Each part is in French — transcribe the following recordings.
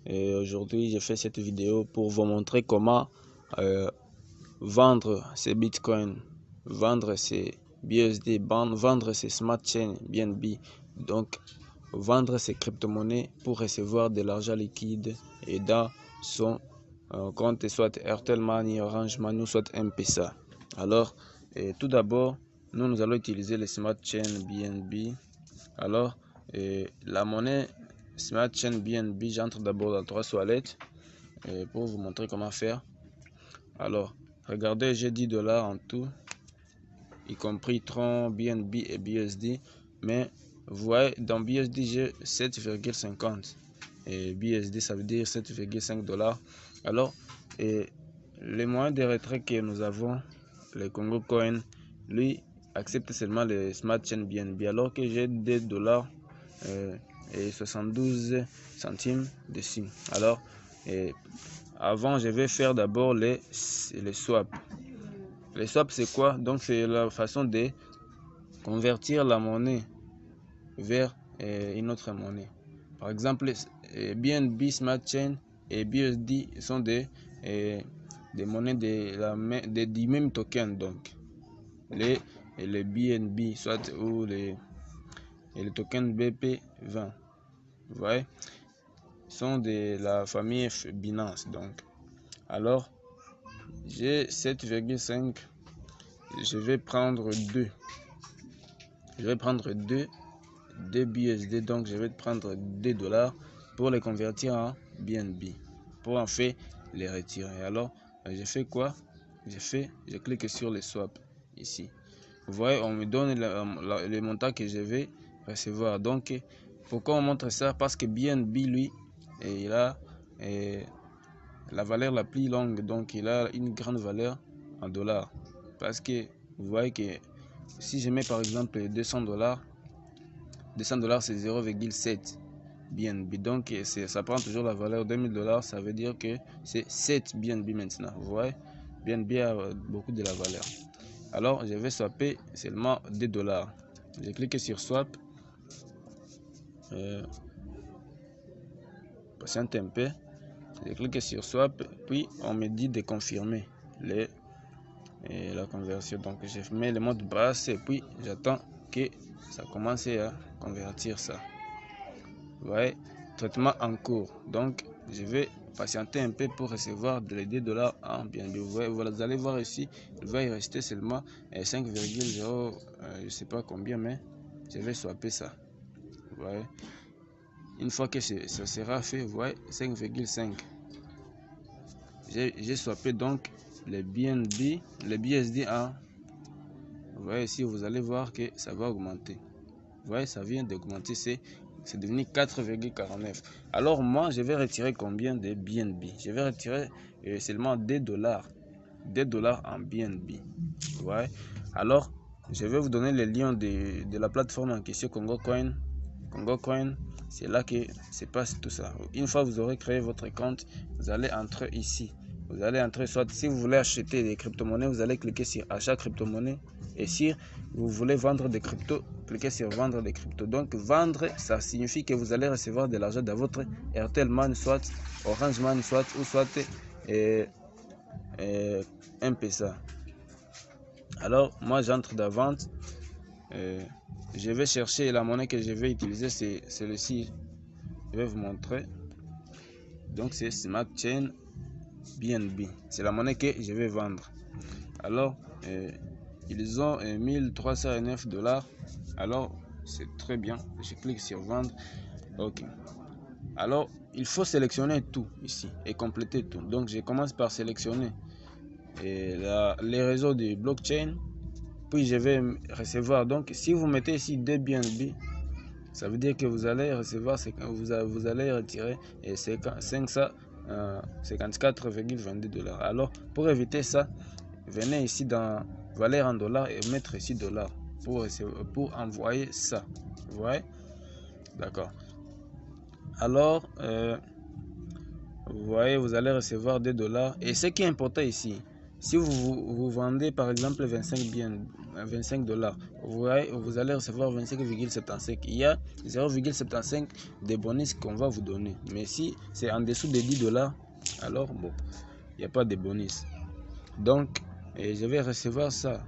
Et aujourd'hui, j'ai fait cette vidéo pour vous montrer comment vendre ces bitcoins, vendre ces BUSD, vendre ces smart chains BNB. Donc, vendre ces crypto-monnaies pour recevoir de l'argent liquide et dans son compte, soit Airtel Money, Orange Money, soit M-Pesa. Alors, tout d'abord, nous allons utiliser les smart chains BNB. Alors, la monnaie Smart Chain BNB, j'entre d'abord dans 3 toilettes pour vous montrer comment faire. Alors, regardez, j'ai 10 $ en tout, y compris Tron, BNB et BUSD. Mais vous voyez, dans BUSD, j'ai 7,50 et BUSD, ça veut dire 7,5 $. Alors, les moyens de retrait que nous avons, le Congo Coin, lui, accepte seulement les Smart Chain BNB, alors que j'ai des $ et 72 centimes dessus. Alors, avant, je vais faire d'abord les swaps. Les swaps, c'est quoi? Donc, c'est la façon de convertir la monnaie vers une autre monnaie. Par exemple, BNB Smart Chain et BUSD sont des monnaies du même token. Donc, les BNB, soit ou les tokens BP20. Vous voyez, sont de la famille Binance. Donc, alors, j'ai 7,5. Je vais prendre 2. Je vais prendre 2 BUSD. Donc, je vais prendre 2 $ pour les convertir en BNB. Pour en fait les retirer. Alors, je fais quoi? Je clique sur les swaps ici. Vous voyez, on me donne le montant que je vais recevoir. Donc, pourquoi on montre ça? Parce que BNB, lui, il a la valeur la plus longue. Donc, il a une grande valeur en dollars. Parce que vous voyez que si je mets par exemple 200 $, 200 $ c'est 0,7 BNB. Donc, ça prend toujours la valeur de 1000 $. Ça veut dire que c'est 7 BNB maintenant. Vous voyez, BNB a beaucoup de la valeur. Alors, je vais swapper seulement 2 $. Je clique sur swap. Patiente un peu. Je clique sur swap. Puis, on me dit de confirmer la conversion. Donc, je mets le mot de passe et puis j'attends que ça commence à convertir ça. Vous voyez, traitement en cours. Donc, je vais patienter un peu pour recevoir les 2 $ en BNB. Vous allez voir ici, il va y rester seulement 5,0, je sais pas combien, mais je vais swapper ça. Vous voyez, une fois que ça sera fait, vous voyez, 5,5. J'ai swappé donc les BNB, les BSD en. Vous voyez ici, vous allez voir que ça va augmenter. Vous voyez, ça vient d'augmenter, c'est devenu 4,49. Alors moi, je vais retirer combien de BNB? Je vais retirer seulement 2 $. 2 $ en BNB. Vous voyez? Alors, je vais vous donner le lien de la plateforme en question, Congo Coin. Congo Coin, c'est là que se passe tout ça. Une fois que vous aurez créé votre compte, vous allez entrer ici. Vous allez entrer, soit si vous voulez acheter des crypto-monnaies, vous allez cliquer sur achat crypto-monnaie. Et si vous voulez vendre des cryptos, cliquez sur vendre des cryptos. Donc vendre, ça signifie que vous allez recevoir de l'argent dans votre Airtel Money, soit Orange Money, soit M-Pesa. Alors moi j'entre dans vente. Je vais chercher la monnaie que je vais utiliser, c'est celle-ci. Je vais vous montrer. Donc c'est Smart Chain BNB. C'est la monnaie que je vais vendre. Alors, ils ont 1309 $. Alors, c'est très bien. Je clique sur vendre. Ok. Alors, il faut sélectionner tout ici et compléter tout. Donc, je commence par sélectionner les réseaux de blockchain. Puis, je vais recevoir. Donc, si vous mettez ici des BNB, ça veut dire que vous allez recevoir, vous allez retirer 554,22 $. Alors, pour éviter ça, venez ici dans valeur en dollars et mettre ici dollars pour envoyer ça. Vous voyez? D'accord. Alors, vous voyez, vous allez recevoir 2 $. Et ce qui est important ici, Si vous vendez par exemple 25 biens, 25 $, vous allez recevoir 25,75. Il y a 0,75 de bonus qu'on va vous donner. Mais si c'est en dessous de 10 $, alors bon, il n'y a pas de bonus. Donc, je vais recevoir ça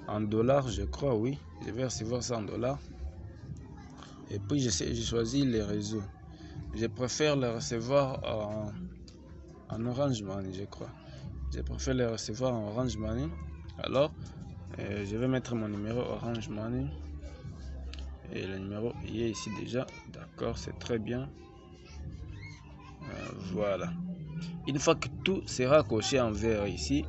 en dollars, je crois, oui. Je vais recevoir ça en dollars. Et puis, j'ai choisi les réseaux. Je préfère les recevoir en Orange Money, je crois. Je préfère les recevoir en Orange Money. Alors, je vais mettre mon numéro Orange Money. Et le numéro y est ici déjà. D'accord, c'est très bien. Voilà. Une fois que tout sera coché en vert ici,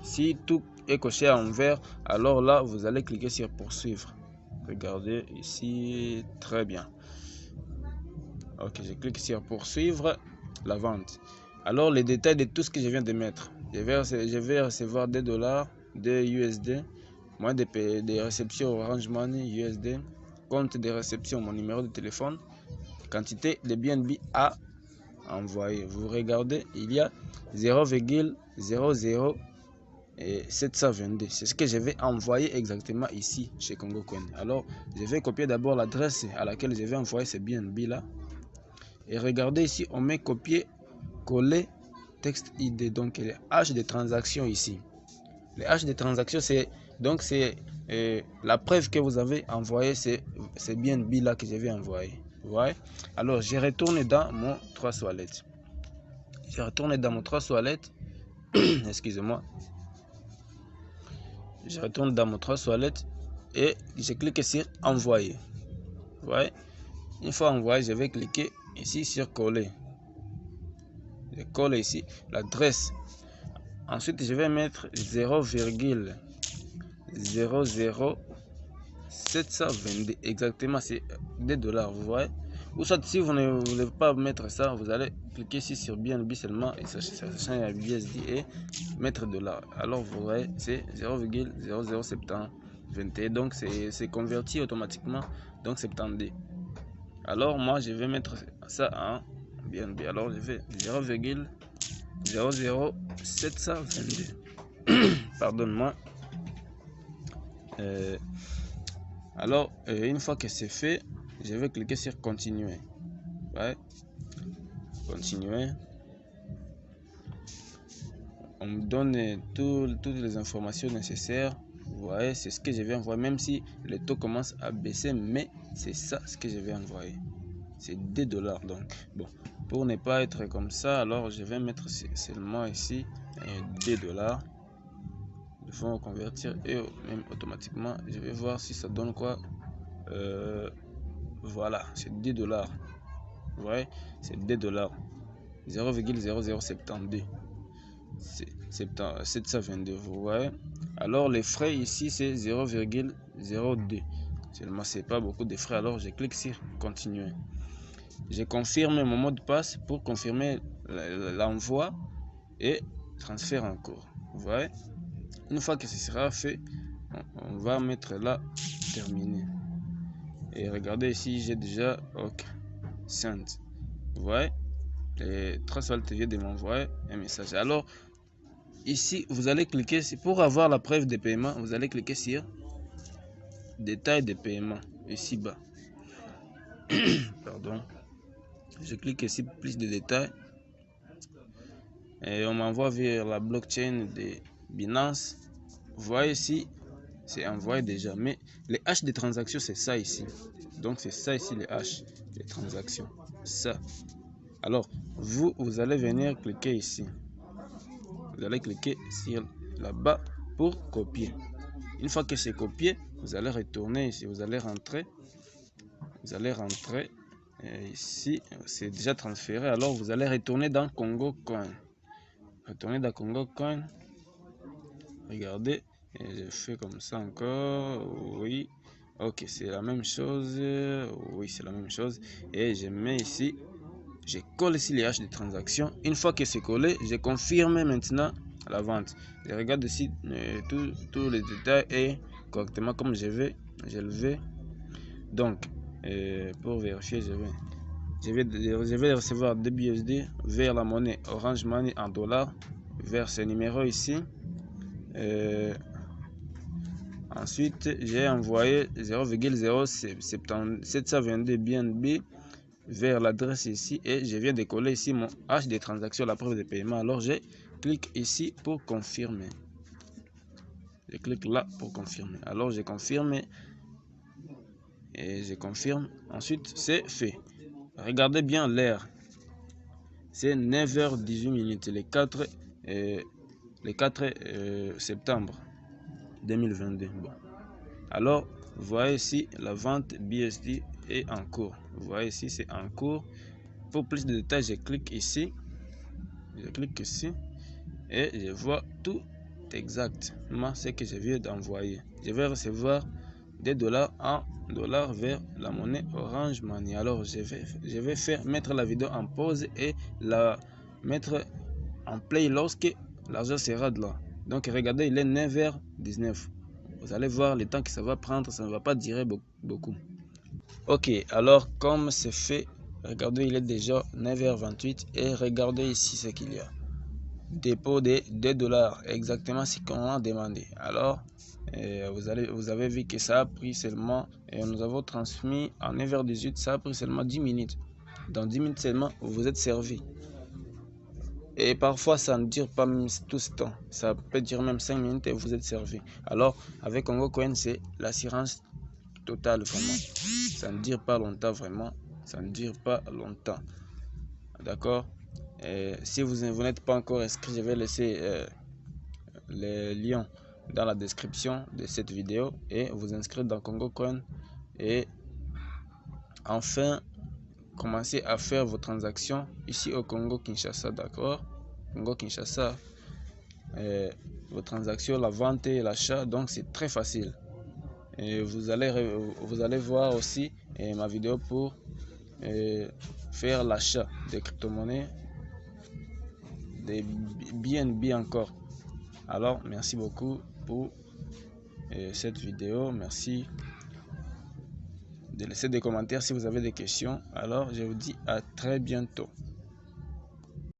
si tout est coché en vert, alors là, vous allez cliquer sur poursuivre. Regardez ici, très bien. Ok, je clique sur poursuivre la vente. Alors, les détails de tout ce que je viens de mettre. Je vais recevoir des dollars, des USD, moyen de réception Orange Money USD, compte de réception, mon numéro de téléphone, quantité de BNB à envoyer. Vous regardez, il y a 0,00722. C'est ce que je vais envoyer exactement ici chez Congo Coin. Alors, je vais copier d'abord l'adresse à laquelle je vais envoyer ce BNB là. Et regardez ici, on met copier, coller, texte ID. Donc, les H de transaction ici. Les H de transaction, c'est la preuve que vous avez envoyé, c'est BNB là que je vais envoyer. Ouais. Alors, je retourne dans mon 3 toilettes. Je retourne dans mon 3 toilettes. Excusez-moi. Je retourne dans mon 3 toilettes et je clique sur envoyer. Ouais. Une fois envoyé, je vais cliquer ici sur coller. Je colle ici l'adresse. Ensuite, je vais mettre 0,00722. Exactement, c'est des dollars, vous voyez. Ou soit, si vous ne voulez pas mettre ça, vous allez cliquer ici sur BNB seulement et ça change à BSD et mettre dollars. Alors, vous voyez, c'est 0,00721. Donc, c'est converti automatiquement. Donc, 70. Alors, moi, je vais mettre ça en BNB. Alors, je vais 0,00722. Pardonne-moi. Alors, une fois que c'est fait, je vais cliquer sur continuer. Ouais. Continuer. On me donne toutes les informations nécessaires. Vous voyez, c'est ce que je vais envoyer, même si le taux commence à baisser, mais c'est ça ce que je vais envoyer. C'est des dollars. Donc, bon, pour ne pas être comme ça, alors je vais mettre seulement ici des dollars. Ils vont convertir et même automatiquement, je vais voir si ça donne quoi. Voilà, c'est 10 $. Vous voyez, c'est 2 $. 0,0072. C'est 722. Vous voyez. Alors les frais ici c'est 0,02. Seulement c'est pas beaucoup de frais. Alors je clique sur continuer. Je confirme mon mot de passe pour confirmer l'envoi et transfert en cours. Vous voyez. Une fois que ce sera fait, on va mettre là terminé. Et regardez ici, j'ai déjà OK. Send. Vous voyez, les 3 salles viennent de m'envoyer un message. Alors, ici, vous allez cliquer, pour avoir la preuve de paiement, vous allez cliquer sur détails de paiement, ici bas. Pardon. Je clique ici, plus de détails. Et on m'envoie vers la blockchain de Binance. Vous voyez ici, c'est envoyé déjà. Mais les H de transaction, c'est ça ici. Donc, c'est ça ici, les H de transaction. Ça. Alors, vous allez venir cliquer ici. Vous allez cliquer sur là-bas pour copier. Une fois que c'est copié, vous allez retourner ici. Vous allez rentrer. Vous allez rentrer. Ici, c'est déjà transféré. Alors, vous allez retourner dans Congo Coin. Retourner dans Congo Coin. Regardez. Et je fais comme ça encore. Oui. Ok, c'est la même chose. Oui, c'est la même chose. Et je mets ici. Je colle ici les H de transaction. Une fois que c'est collé, je confirme maintenant la vente. Je regarde ici tous les détails et correctement comme je le vais. Donc, pour vérifier, je vais je vais recevoir des BUSD vers la monnaie Orange Money en dollars, vers ce numéro ici. Ensuite, j'ai envoyé 0,0722 BNB vers l'adresse ici et je viens de coller ici mon hash de transaction, la preuve de paiement. Alors, je clique ici pour confirmer. Je clique là pour confirmer. Alors, je confirme et je confirme. Ensuite, c'est fait. Regardez bien l'heure. C'est 9h18 le 4 septembre 2022. Bon. Alors, vous voyez ici, la vente BSD est en cours. Vous voyez ici, c'est en cours. Pour plus de détails, je clique ici. Je clique ici et je vois tout exactement ce que je viens d'envoyer. Je vais recevoir des dollars en dollars vers la monnaie Orange Money. Alors, je vais mettre la vidéo en pause et la mettre en play lorsque l'argent sera de là. Donc, regardez, il est 9h19. Vous allez voir le temps que ça va prendre, ça ne va pas durer beaucoup. Ok, alors comme c'est fait, regardez, il est déjà 9h28 et regardez ici ce qu'il y a. Dépôt de 2 dollars, exactement ce qu'on a demandé. Alors, vous avez vu que ça a pris seulement, et nous avons transmis en 9h18, ça a pris seulement 10 minutes. Dans 10 minutes seulement, vous êtes servi. Et parfois, ça ne dure pas même tout ce temps. Ça peut durer même 5 minutes et vous êtes servi. Alors, avec Congo Coin, c'est l'assurance totale, vraiment. Ça ne dure pas longtemps, vraiment. Ça ne dure pas longtemps. D'accord? Si vous n'êtes pas encore inscrit, je vais laisser les liens dans la description de cette vidéo et vous inscrire dans Congo Coin. Et enfin, commencez à faire vos transactions ici au Congo Kinshasa, d'accord? Congo Kinshasa, vos transactions, la vente et l'achat, donc c'est très facile. Et vous allez voir aussi ma vidéo pour faire l'achat des crypto-monnaies, des BNB encore. Alors, merci beaucoup pour cette vidéo. Merci de laisser des commentaires si vous avez des questions. Alors, je vous dis à très bientôt.